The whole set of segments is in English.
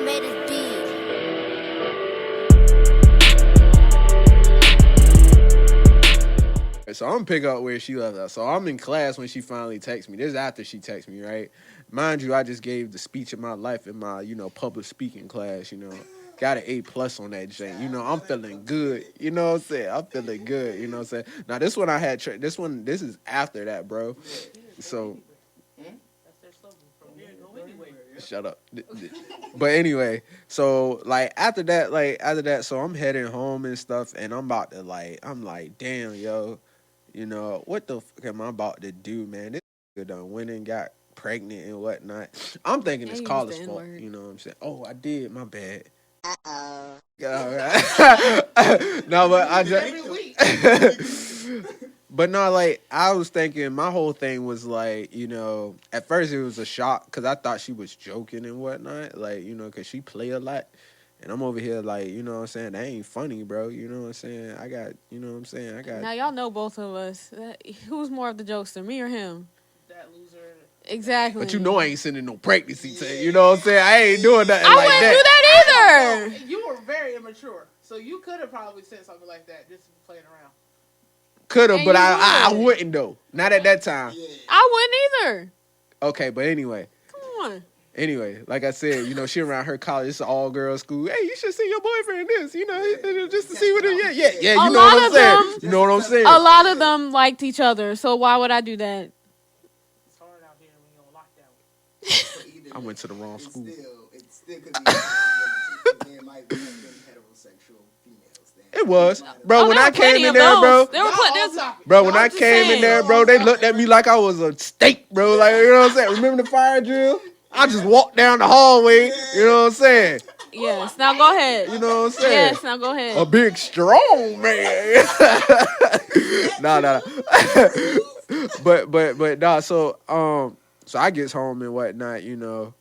made this beat. So I'm gonna pick up where she left off. So I'm in class when she finally texts me. This is after she texts me, right? Mind you, I just gave the speech of my life in my, public speaking class, Got an A+ on that J. I'm feeling good. You know what I'm saying? I'm feeling good. You know what I'm saying? Now this one I had this is after that, bro. So shut up. But anyway, so after that, so I'm heading home and stuff, and I'm about to I'm like, damn, yo, what the fuck am I about to do, man? This nigga done went and got pregnant and whatnot. I'm thinking it's And you used Carla's the fault. N-word. You know what I'm saying? Oh, I did. My bad. Uh-oh. No, but I just. Every week. But no, I was thinking, my whole thing was at first it was a shock because I thought she was joking and whatnot, because she play a lot, and I'm over here you know what I'm saying, that ain't funny, bro. You know what I'm saying? I got, you know what I'm saying? I got. Now y'all know both of us. Who's more of the jokester, me or him? That loser. Exactly. But I ain't sending no pregnancy test. You know what I'm saying? I ain't doing nothing I like wouldn't that. do that either. You were very immature, so you could have probably said something like that just playing around. Could have, And but you I would. wouldn't though. Not at that time. I wouldn't either. Okay, but anyway. Come on. Anyway, like I said, she around her college. It's an all-girls school. Hey, you should see your boyfriend this, just to see what it. Yeah. You know what I'm saying? You know what I'm saying? A lot of them liked each other, so why would I do that? It's hard out here when you're on lockdown. I went to the wrong school. It still could be men might have been heterosexual females. It was, bro. When there I were plenty came in of there, those. bro. They were putting Bro, when I'm I just came in saying. there, bro, they looked at me like I was a steak, bro. Like, you know what I'm saying? Remember the fire drill? I just walked down the hallway. You know what I'm saying? Yes. Now go ahead. You know what I'm saying? Yes. Now go ahead. A big strong man. Nah. but nah. So I gets home and whatnot. That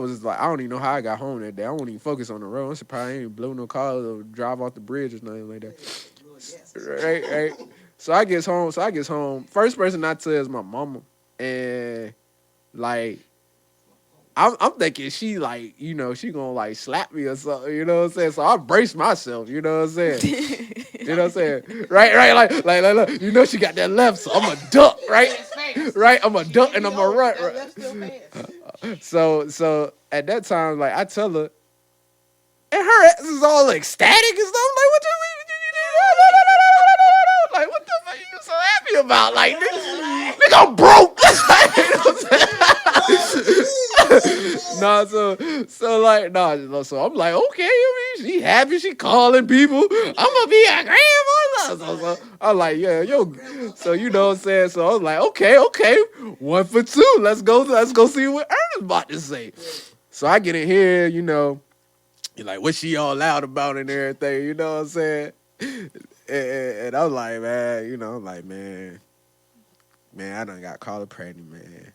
was I don't even know how I got home that day. I won't even focus on the road. I'm surprised I ain't blow no cars or drive off the bridge or nothing like that. Right. So I gets home. First person I tell is my mama, and I'm thinking she she gonna slap me or something, you know what I'm saying? So I brace myself, you know what I'm saying? You know what I'm saying? Right, look, she got that left, so I'm a duck, right? Right, I'm a duck and I'm a run, right? So at that time, I tell her, and her ass is all ecstatic and stuff. I'm like, what you mean? Like, what the fuck you so happy about? Like, nigga, I'm broke. So I'm like, okay, she happy, she calling people. I'm gonna be a grandma. So I'm like, yeah, yo. So you know what I'm saying? So I was like, okay, 1 for 2. Let's go see what Ernest about to say. So I get in here, you're like, what she all loud about and everything, you know what I'm saying? And I'm like, man, I done got called pregnant, man.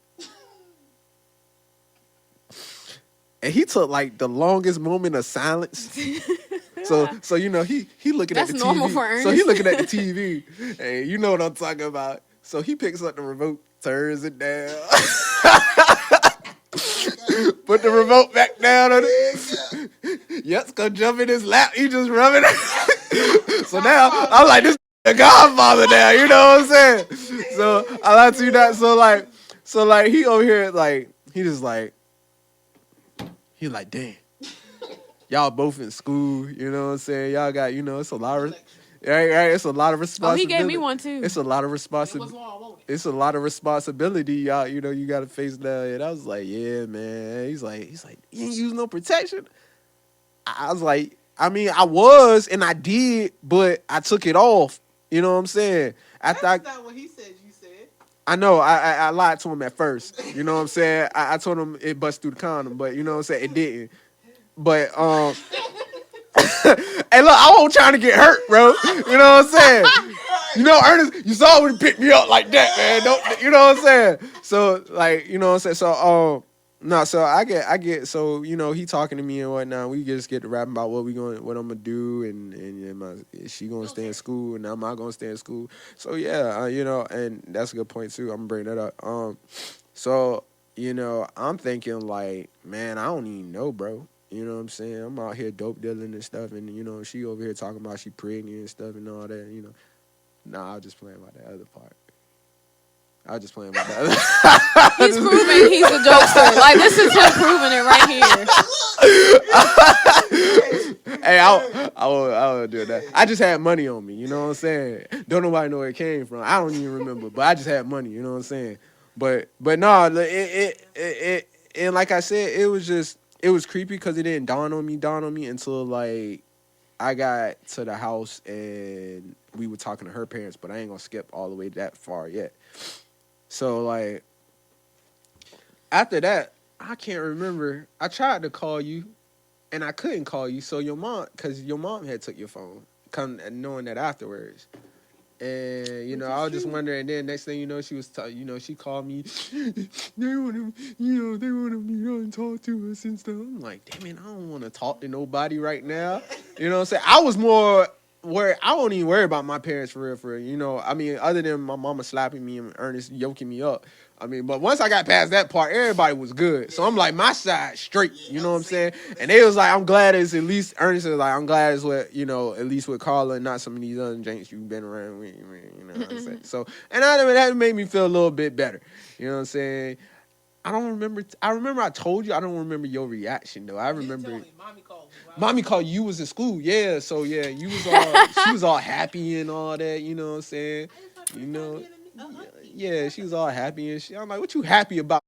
And he took the longest moment of silence. So he looking at That's the normal TV. for Ernest. So he looking at the TV, and you know what I'm talking about. So he picks up the remote, turns it down, put the remote back down on it. Yup's gonna jump in his lap. He just rubbing it. So now I'm like, this the Godfather now. You know what I'm saying? So I like to you that. So he over here he just he like, damn. Y'all both in school, you know what I'm saying? Y'all got, it's a lot of, right? It's a lot of responsibility. Oh, he gave me one too. It's a lot of responsibility. It's a lot of responsibility, y'all. You got to face that. And I was like, yeah, man. He's like, you ain't use no protection. I was like, I mean, I was and I did, but I took it off. You know what I'm saying? That's not what he said. You said. I know. I lied to him at first. You know what I'm saying? I told him it bust through the condom, but you know what I'm saying? It didn't. But hey, look, I wasn't trying to get hurt, bro. You know what I'm saying? Ernest, you saw when he picked me up like that, man. Don't you know what I'm saying? So you know what I'm saying? So no, so I get so he talking to me and whatnot. We just get to rapping about what I'm gonna do, and is she gonna stay in school, and am I gonna stay in school? So yeah, and that's a good point too. I'm gonna bring that up. So you know, I'm thinking like, man, I don't even know, bro. You know what I'm saying? I'm out here dope dealing and stuff, and you know, she over here talking about she pregnant and stuff and all that. You know, nah, I was just playing about the other part. I was just playing about the other. He's proving he's a jokester. Like, this is him proving it right here. Hey, I would do that. I just had money on me. You know what I'm saying? Don't nobody know where it came from. I don't even remember, but I just had money. You know what I'm saying? But no, it and like I said, it was creepy because it didn't dawn on me until like I got to the house and we were talking to her parents. But I ain't gonna skip all the way that far yet. So like after that, I can't remember. I tried to call you, and I couldn't call you. So because your mom had took your phone, knowing that afterwards. And you know, I was just wondering. And then next thing you know, she was, she called me. They want to meet up and talk to us and stuff. I'm like, damn it, I don't want to talk to nobody right now. You know what I'm saying? I was more worried. I don't even worry about my parents for real. You know, I mean, other than my mama slapping me and Ernest yoking me up. I mean, but once I got past that part, everybody was good. So I'm like, my side straight, you know what I'm saying? And they was like, I'm glad it's at least, Ernest was like, I'm glad it's with, you know, at least with Carla and not some of these other janks you've been around with, you know what I'm saying? So, and that made me feel a little bit better. You know what I'm saying? I don't remember, I remember I told you, I don't remember your reaction though. I remember. Mommy called you was in school, yeah. So yeah, she was all happy and all that, you know what I'm saying? You know. Yeah, she was all happy and shit. I'm like, what you happy about?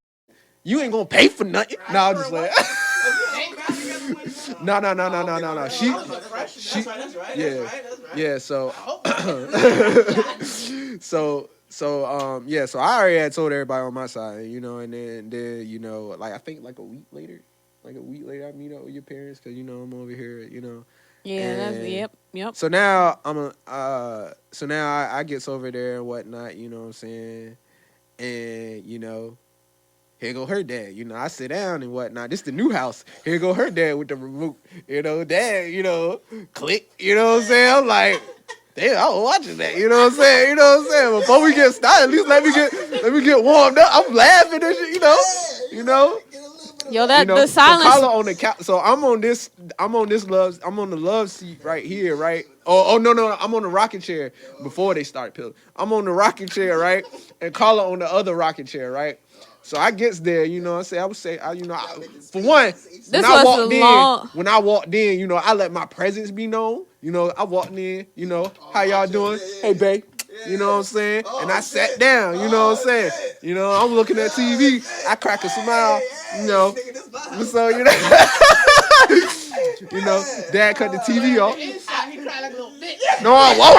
You ain't gonna pay for nothing. No, I'm just like, no. Yeah. So, so I already had told everybody on my side, you know, and then you know, like I think like a week later, I meet up with your parents because you know I'm over here, you know. Yeah, and yep. So now I gets over there and whatnot, you know what I'm saying? And, you know, here go her dad. You know, I sit down and whatnot. This the new house. Here go her dad with the remote. You know, dad, you know, click. You know what I'm saying? I'm like, damn, I was watching that. You know what I'm saying? You know what I'm saying? Before we get started, at least let me get warmed up. I'm laughing and shit, you know. Yo, that the silence. So Carla on the couch. So I'm on the love seat right here, right? Oh no, I'm on the rocking chair before they start pilling. I'm on the rocking chair, right? And Carla on the other rocking chair, right? So I gets there, you know. For one, when I walked in, you know, I let my presence be known. You know, I walked in, you know, how y'all doing? Hey, babe. You know what I'm saying? And I sat down, you know what I'm saying? You know, I'm looking at TV. I crack a smile, you know. So, you know, you know, dad cut the TV off. No, I won't.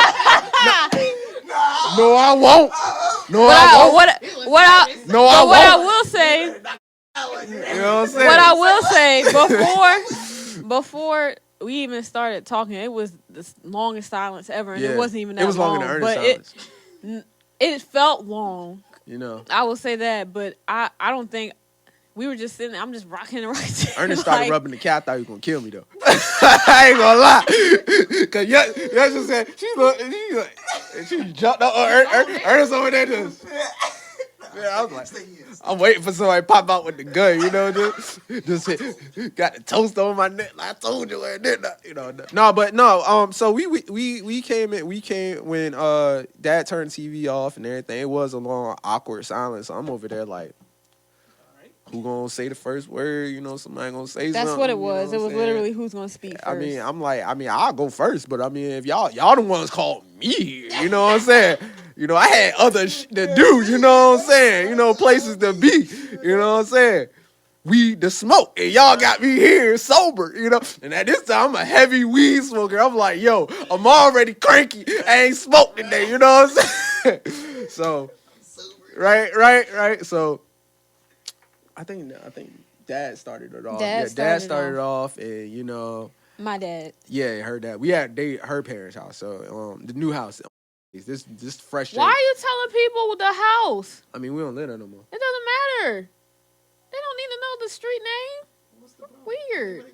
No, I won't. No, I won't. What I will say, you know what I'm saying? What I will say, before we even started talking, it was the longest silence ever, and it wasn't even that long. It was longer than Ernest silence. It felt long. You know. I will say that, but I don't think we were just sitting there. I'm just rocking and rocking. Ernest started rubbing the cat. I thought he was going to kill me, though. I ain't going to lie. Because just said, she jumped up on Ernest over there just... Yeah, I was like, I'm waiting for somebody to pop out with the gun, you know, just got the toast on my neck. Like I told you, you know. So we came when dad turned the TV off and everything. It was a long awkward silence. So I'm over there like, who gonna say the first word? You know, somebody gonna say something. That's what it was. You know it was literally who's gonna speak first. I mean, I'll go first, but I mean, if y'all the ones called me, you know what I'm saying? You know, I had other to do, you know what I'm saying? You know, places to be, you know what I'm saying? Weed to smoke, and y'all got me here sober, you know? And at this time, I'm a heavy weed smoker. I'm like, yo, I'm already cranky. I ain't smoked today, you know what I'm saying? So, right. So, I think Dad started it off. Dad started it off, and you know, my dad. Yeah, her dad. We had her parents' house, so the new house. This fresh. Why are you telling people the house? I mean, we don't live there no more. It doesn't matter. They don't need to know the street name. Weird.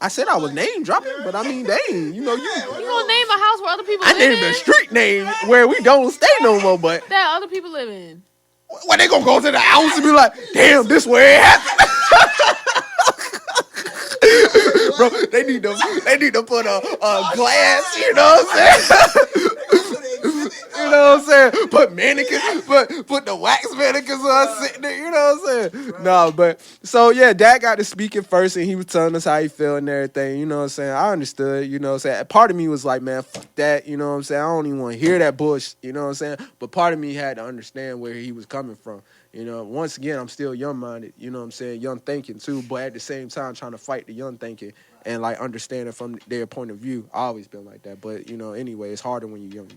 I said I was name dropping, but I mean, dang, you know, you gonna name a house where other people live in? I named a street name where we don't stay no more, but that other people live in. When they gonna go to the house and be like, damn, this where it happened. Bro, they need to put a glass, you know what I'm saying? You know what I'm saying? Put mannequins, put the wax mannequins on sitting there, you know what I'm saying? No, but so yeah, Dad got to speaking first and he was telling us how he felt and everything, you know what I'm saying? I understood, you know what I'm saying? Part of me was like, man, fuck that, you know what I'm saying? I don't even want to hear that bullshit, you know what I'm saying? But part of me had to understand where he was coming from. You know, once again, I'm still young-minded, you know what I'm saying, young thinking too, but at the same time trying to fight the young thinking and like understanding from their point of view. I always been like that, but you know, anyway, it's harder when you're young,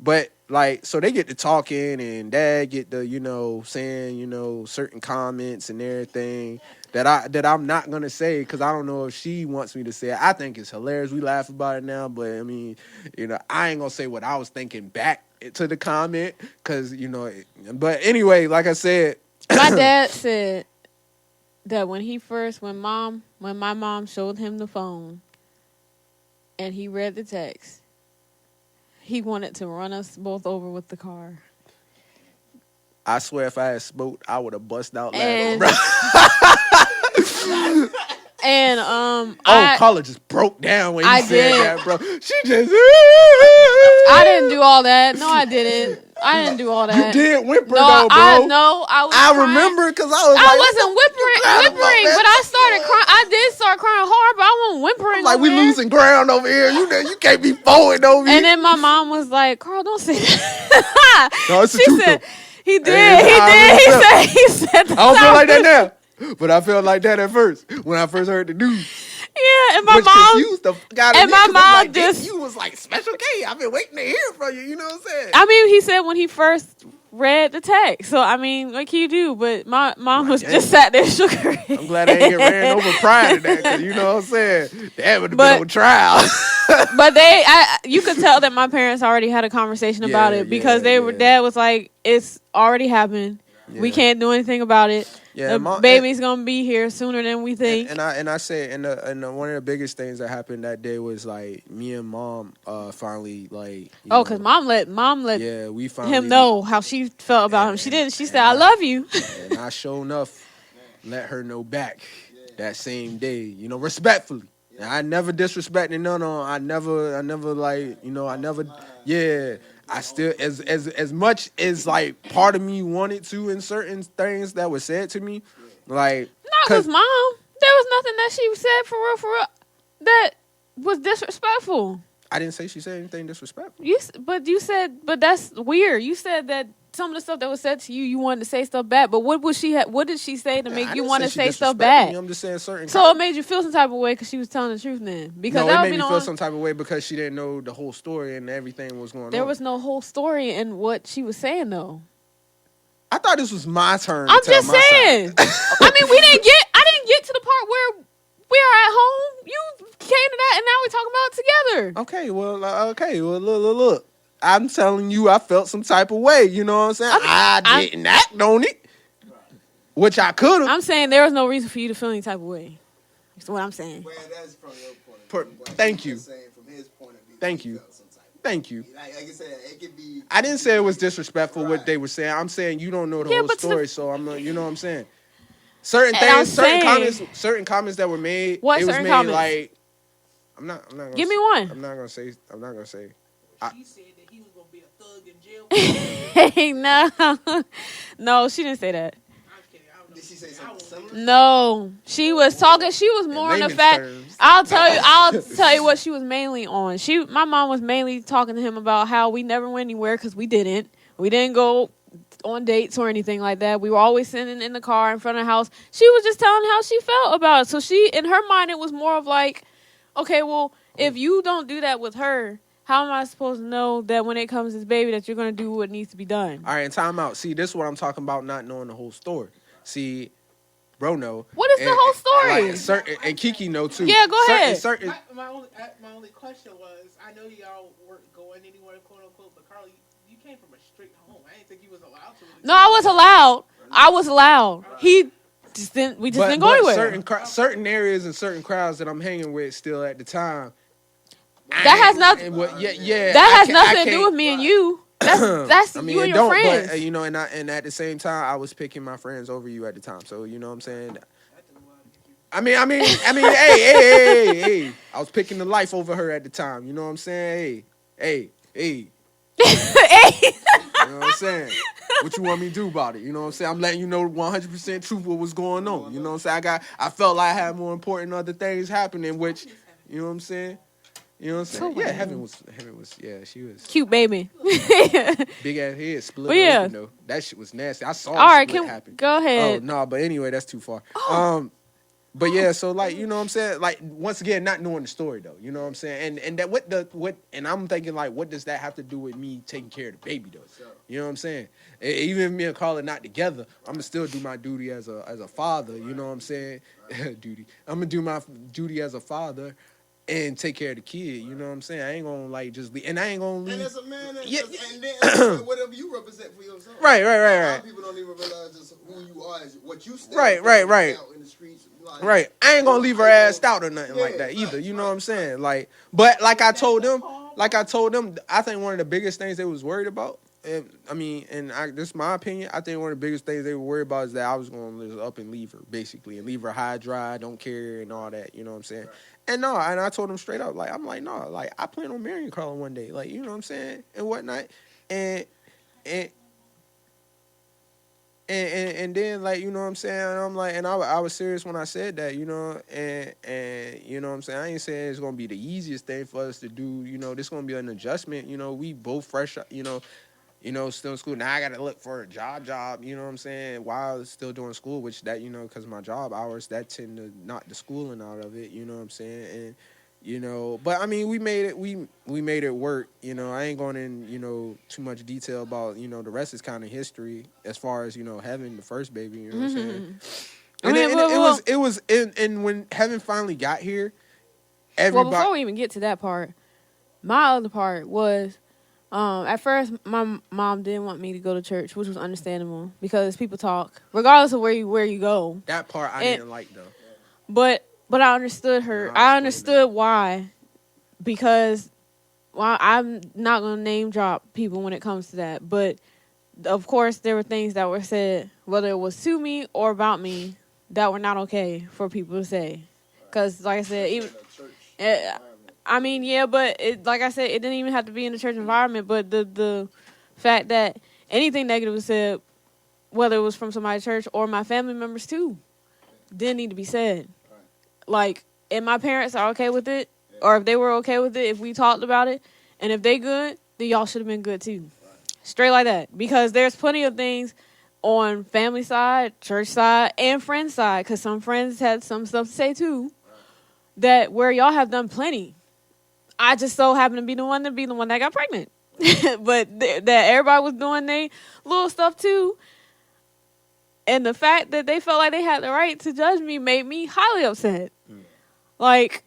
but like, so they get to talking and Dad get to, you know, saying, you know, certain comments and everything that I'm not gonna say because I don't know if she wants me to say it. I think it's hilarious. We laugh about it now, but I mean, you know, I ain't gonna say what I was thinking back to the comment because, you know, but anyway, like I said, My dad said that when my mom showed him the phone and he read the text, he wanted to run us both over with the car. I swear if I had smoked, I would have bust out And- laughing, bro. Carla just broke down when he said that, bro. She just I didn't do all that. No, I didn't. I didn't do all that. You did whimper no, though, bro. I was crying. remember because I wasn't whimpering, but I started crying. I did start crying hard, but I wasn't whimpering. Like we there. losing ground over here. You can't be forward over here. And then my mom was like, "Carl, don't say that." No, it's the she truth. said, Though. He did. He said. I don't feel like that now, but I felt like that at first when I first heard the news. Yeah, and my Which mom confused the God and my mom like, just you was like Special K. I've been waiting to hear from you. You know what I'm saying? I mean, he said when he first read the text. So I mean, what can you do? But my mom was just sat there, shook her head. I'm glad I ain't get ran over prior to that, because you know what I'm saying. That would have been on trial. But you could tell that my parents already had a conversation about it because Dad was like, "It's already happened. Yeah. We can't do anything about it. Yeah, the baby's gonna be here sooner than we think." And I say, and one of the biggest things that happened that day was like me and Mom finally like. Because Mom let we finally him know how she felt about him. She didn't. She said, "I love you." And I sure enough let her know back that same day. You know, respectfully. And I never disrespected none on. I never like I never. Yeah. I still, as much as like part of me wanted to in certain things that were said to me, like not because Mom, there was nothing that she said for real that was disrespectful. I didn't say she said anything disrespectful. But that's weird. You said that some of the stuff that was said to you, you wanted to say stuff back. But what was what did she say to make you want to say stuff back? I'm just saying certain. So it made you feel some type of way because she was telling the truth then. Because it made me feel some type of way because she didn't know the whole story and everything was going on. There was no whole story in what she was saying though. I thought this was my turn. I'm just saying. I mean, I didn't get to the part where we are at home. You came to that, and now we're talking about it together. Okay, well, look. I'm telling you, I felt some type of way. You know what I'm saying? I didn't act on it, which I could have. I'm saying there was no reason for you to feel any type of way. That's what I'm saying. Well, that's from your point of view. Thank you. From his point of view. Thank you. Thank you. Like I said, it could be. I didn't say it was disrespectful what they were saying. I'm saying you don't know the whole story, so I'm not. You know what I'm saying? Certain things, certain comments that were made. What it was certain made comments? Like, I'm not gonna give me one. I'm not gonna say. She said that he was gonna be a thug in jail. Hey, no, she didn't say that. I'm kidding. I don't know. Did she say something similar? No, she was talking. She was more on the fact. Terms. I'll tell you what she was mainly on. My mom was mainly talking to him about how we never went anywhere because we didn't go on dates or anything like that. We were always sitting in the car in front of the house. She was just telling how she felt about it. So in her mind, it was more of like, okay, well, if you don't do that with her, how am I supposed to know that when it comes to this baby that you're going to do what needs to be done? All right, time out. See, this is what I'm talking about, not knowing the whole story. See, bro, no. What is the whole story? And Kiki know too. Yeah, go ahead. My only question was, I know y'all weren't going anywhere, quote unquote, but Carl, you came from a strict home. I didn't think you was allowed to. No, I was allowed. He just didn't. We just didn't go anywhere. Certain areas and certain crowds that I'm hanging with still at the time. That has nothing. That has nothing to do with me and you. That's I mean, you it and your don't, friends. but and at the same time, I was picking my friends over you at the time. So you know what I'm saying. Hey. I was picking the life over her at the time. You know what I'm saying? Hey. You know what I'm saying? What you want me to do about it? You know what I'm saying? I'm letting you know 100% truth what was going on. You know what I'm saying? I felt like I had more important other things happening, which, you know what I'm saying? You know what I'm saying? Yeah, Heaven was, yeah, she was Cute baby. big ass head split But yeah. open though. That shit was nasty. I saw All the right, split happen. go Oh ahead. no, but anyway, that's too far. But yeah, so like, you know what I'm saying? Like, once again, not knowing the story though, you know what I'm saying? And that what and I'm thinking like, what does that have to do with me taking care of the baby though? You know what I'm saying? Even if me and Carla not together, I'm gonna still do my duty as a father, you know what I'm saying? Duty. I'm gonna do my duty as a father and take care of the kid, you know what I'm saying? I ain't gonna like just leave, and I ain't gonna leave. And as a man, Yeah. and then whatever you represent for yourself. Right. A lot of people don't even realize just who you are, as what you stand for out in the streets. Like, Right. I ain't gonna leave her ass out or nothing like that either. You know what I'm saying? Like, but like I told them, I think one of the biggest things they was worried about, this is my opinion, I think one of the biggest things they were worried about is that I was gonna just up and leave her, basically, and leave her high, dry, don't care, and all that. You know what I'm saying? And no, and I told them straight up, like, I'm like, no, like, I plan on marrying Carla one day, like, you know what I'm saying, and whatnot, and then, like, you know what I'm saying, and I'm like, and I was serious when I said that, you know, and you know what I'm saying, I ain't saying it's gonna be the easiest thing for us to do, you know, this gonna be an adjustment, you know, we both fresh, you know, still in school. Now I gotta look for a job, you know what I'm saying, while still doing school, which that, you know, because my job hours, that tend to knock the schooling out of it, you know what I'm saying, and, you know, but I mean, we made it work, you know, I ain't going in, you know, too much detail about, you know, the rest is kind of history as far as, you know, having the first baby, you know what I'm saying. It was when Heaven finally got here, everybody. Well, before we even get to that part, my other part was, at first, my mom didn't want me to go to church, which was understandable because people talk, regardless of where you go. That part I didn't like though. But I understood her. I understood why, because I'm not gonna name drop people when it comes to that. But of course, there were things that were said, whether it was to me or about me, that were not okay for people to say. Because, like I said, even. I mean, yeah, but like I said, it didn't even have to be in the church environment. But the fact that anything negative was said, whether it was from somebody's church or my family members too, didn't need to be said. Like, if my parents are okay with it, or if they were okay with it, if we talked about it, and if they good, then y'all should have been good too. Straight like that. Because there's plenty of things on family side, church side, and friend side, because some friends had some stuff to say too, that where y'all have done plenty. I just so happened to be the one that got pregnant. But that everybody was doing their little stuff too. And the fact that they felt like they had the right to judge me made me highly upset. Like,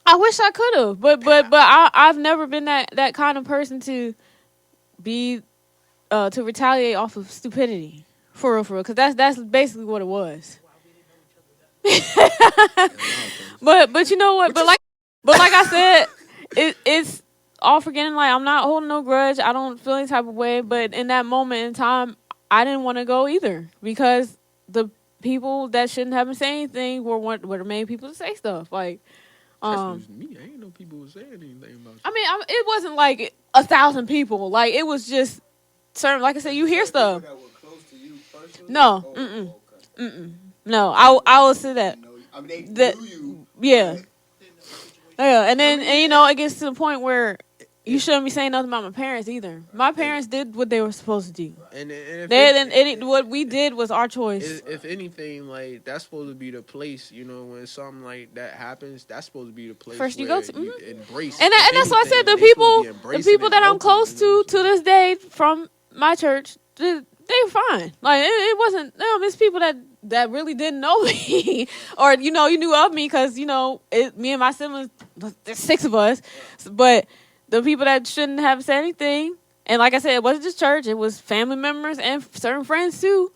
I wish I could have, but I've never been that kind of person to be to retaliate off of stupidity, for real, because that's basically what it was. But you know what? But like I said, it's all forgetting. Like, I'm not holding no grudge. I don't feel any type of way. But in that moment in time, I didn't want to go either, because the people that shouldn't have been saying anything were the main people to say stuff. Like, me. I ain't know people were saying anything about you. I mean, it wasn't like 1,000 people. Like, it was just certain. Like I said, you hear stuff. That were close to you personally? No, no. I will say that. I mean, they knew you. Yeah. Yeah, and you know, it gets to the point where you shouldn't be saying nothing about my parents either. My parents did what they were supposed to do. And what we did was our choice. If anything, like, that's supposed to be the place, you know, when something like that happens, that's supposed to be the place first you where go to. You embrace. And that's why I said the people that I'm close to this day from my church, they were fine. Like, it wasn't. No, it's people that really didn't know me, or, you know, you knew of me because, you know, me and my siblings, there's 6 of us, but the people that shouldn't have said anything, and like I said, it wasn't just church, it was family members and certain friends too,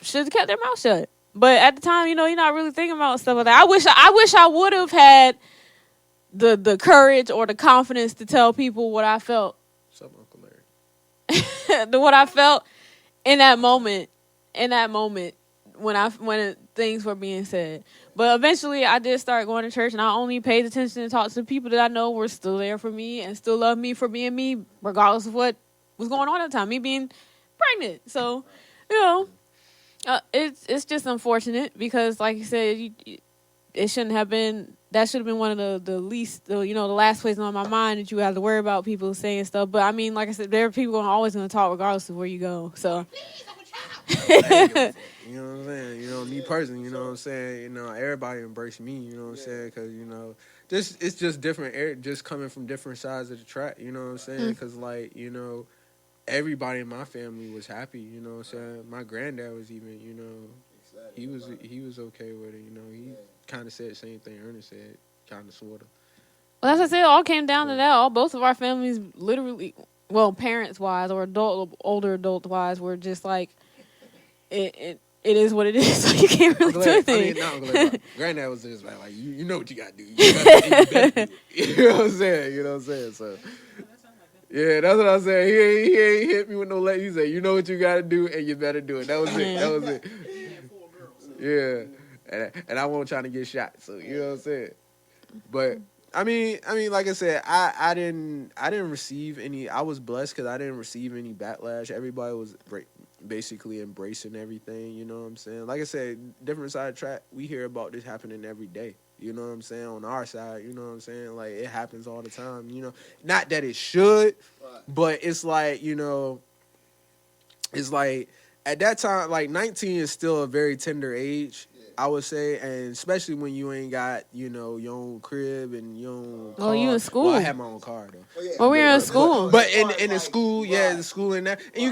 should have kept their mouth shut. But at the time, you know, you're not really thinking about stuff like that. I wish I would have had the courage or the confidence to tell people what I felt what I felt in that moment. When things were being said. But eventually I did start going to church, and I only paid attention and talked to the people that I know were still there for me and still love me for being me, regardless of what was going on at the time, me being pregnant. So, it's just unfortunate because, like you said, it shouldn't have been. That should have been one of the least, the last place on my mind that you have to worry about people saying stuff. But I mean, like I said, there are people always going to talk regardless of where you go. So. You know what I'm saying? Me personally, you know what I'm saying? Everybody embrace me, you know what I'm saying? Because, it's just different, just coming from different sides of the track, you know what I'm saying? Because, everybody in my family was happy, you know what I'm saying? My granddad was even, he was okay with it, he kind of said the same thing Ernest said, kind of, sort of. Well, as I said, it all came down to that. Both of our families literally, parents-wise or older adult-wise, were just like, it is what it is. So you can't really do anything. Granddad was just like you know what you gotta do. You better do it. You know what I'm saying? So yeah, that's what I said. He ain't hit me with no leg. He said, you know what you gotta do, and you better do it. That was it. Yeah, and I won't try to get shot. So you know what I'm saying. But I mean, like I said, I didn't receive any. I was blessed because I didn't receive any backlash. Everybody was basically embracing everything, you know what I'm saying? Like I said, different side of the track, we hear about this happening every day, you know what I'm saying? On our side, you know what I'm saying? Like, it happens all the time, Not that it should, but it's like, it's like, at that time, 19 is still a very tender age, I would say, and especially when you ain't got, your own crib and your own car. Oh, you in school? Well, I had my own car, though. Well, we were in school. But in the school, the school and that, and you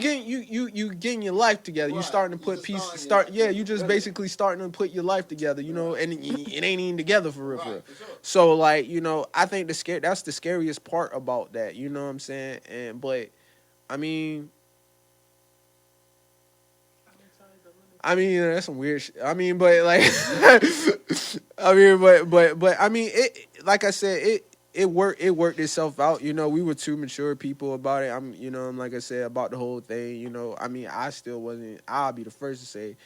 getting your life together. You starting to put pieces. You just basically starting to put your life together. And it ain't even together for real. So I think that's the scariest part about that. You know what I'm saying? But I mean, that's some weird shit. But it, like I said, it worked itself out. We were two mature people about it. I'm like I said, about the whole thing, I still wasn't, I'll be the first to say,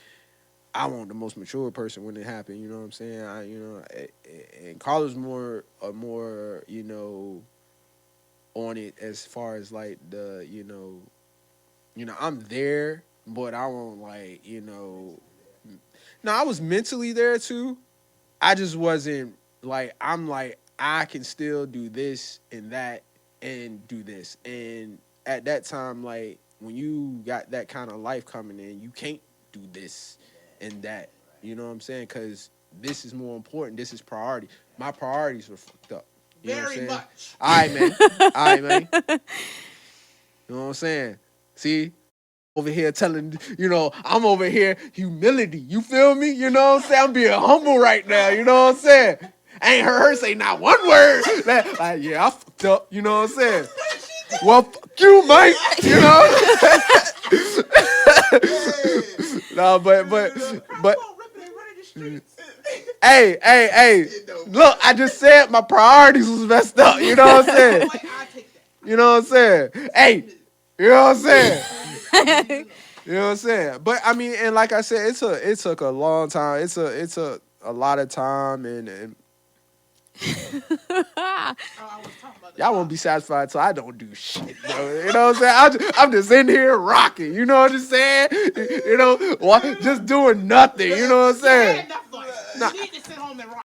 I wasn't the most mature person when it happened, you know what I'm saying? And Carla's more, on it as far as I'm there, but I won't No, I was mentally there too. I just wasn't I can still do this and that and do this. And at that time, when you got that kind of life coming in, you can't do this and that. You know what I'm saying? Because this is more important. This is priority. My priorities were fucked up. You know what I'm saying? Much. All right, man. You know what I'm saying? See? Over here telling, I'm over here, humility. You feel me? You know what I'm saying? I'm being humble right now. You know what I'm saying? I ain't heard her say not one word. I fucked up. You know what I'm saying? Well, fuck you, mate. You know? No, but. Hey. Look, I just said my priorities was messed up. You know what I'm saying? You know what I'm saying? Hey, you know what I'm saying? You know what I'm saying? But and like I said, it took a long time. It's a lot of time and y'all won't be satisfied till I don't do shit, bro. You know what I'm saying? I'm just in here rocking. You know what I'm saying? Just doing nothing. You know what I'm saying? You need to sit home and rock.